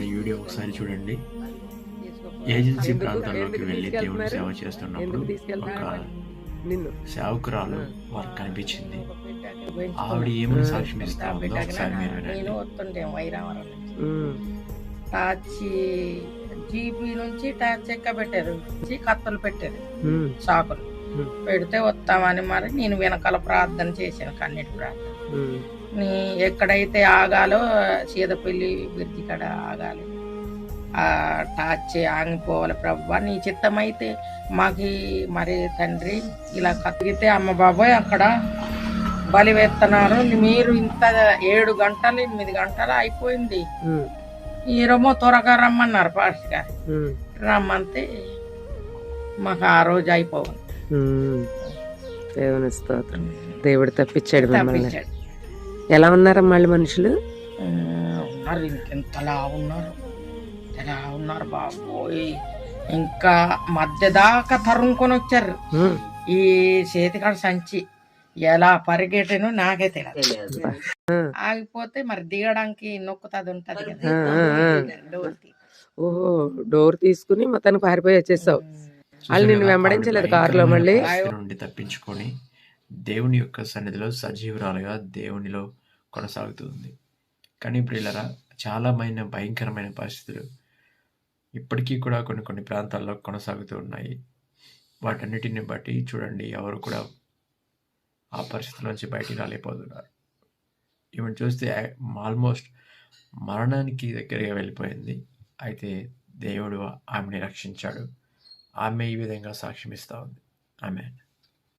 ఈ వీడియో ఒకసారి చూడండి. ఏజెన్సీ ప్రాంతాల్లోకి వెళ్ళి దేవుని సేవ చేస్తున్నప్పుడు ఒక సేవకురాలు వారికి కనిపించింది. ఆవిడ ఏమని సాక్ష్యం ఇస్తా ఉందో ఒకసారి మీరు వినండి. టాచి జీపీ నుంచి టాచ్ ఎక్క పెట్టారు, కత్తులు పెట్టారు, చాకులు పెడితే వస్తామని మరి నేను వెనకాల ప్రార్థన చేశాను, కన్నీటి ప్రార్థన. ఎక్కడైతే ఆగాలో సీదపల్లి బ్రిడ్జి కాడ ఆగాలి, ఆ టాచ్ ఆగిపోవాలి ప్రభు, నీ చిత్తమైతే మాకి మరి తండ్రి ఇలా కతికితే అమ్మ బాబోయ్ అక్కడ బలి వేస్తున్నారు, మీరు ఇంత 7 గంటలు 8 గంటలు అయిపోయింది, ఈరోమో త్వరగా రమ్మన్నారు పాస్టర్ గారు. రమ్మంతే మాకు ఆ రోజు అయిపోవాలి. దేవుని స్తోత్రం. దేవుడు తప్పించాడు మిమ్మల్ని. ఎలా ఉన్నారా మళ్ళీ మనుషులు? ఉన్నారు, ఇంకెంతలా ఉన్నారు, ఎలా ఉన్నారు బాబోయ్, ఇంకా మధ్య దాకా తరుముకొని వచ్చారు. ఈ చేతికాడ సంచి ఎలా పరిగెట్టను నాకే తెలియదు. ఆగిపోతే మరి దిగడానికి నొక్కుతుంది ఉంటది కదా. ఓహో, డోర్ తీసుకుని మొత్తానికి పారిపోయి వచ్చేసావు. వాళ్ళు నిన్ను వెంబడించలేదు కారులో? మళ్ళీ నుండి తప్పించుకొని దేవుని యొక్క సన్నిధిలో సజీవురాలుగా దేవునిలో కొనసాగుతుంది. కానీ ప్రియులరా, చాలా భయంకరమైన పరిస్థితులు ఇప్పటికీ కూడా కొన్ని ప్రాంతాల్లో కొనసాగుతూ ఉన్నాయి. వాటన్నిటిని బట్టి చూడండి, ఎవరు కూడా ఆ పరిస్థితుల నుంచి బయటికి రాలేకపోతున్నారు. ఈమెను చూస్తే ఆల్మోస్ట్ మరణానికి దగ్గరగా వెళ్ళిపోయింది. అయితే దేవుడు ఆమెని రక్షించాడు. ఆమె ఈ విధంగా సాక్ష్యం ఇస్తూ ఉంది. ఆమెన్.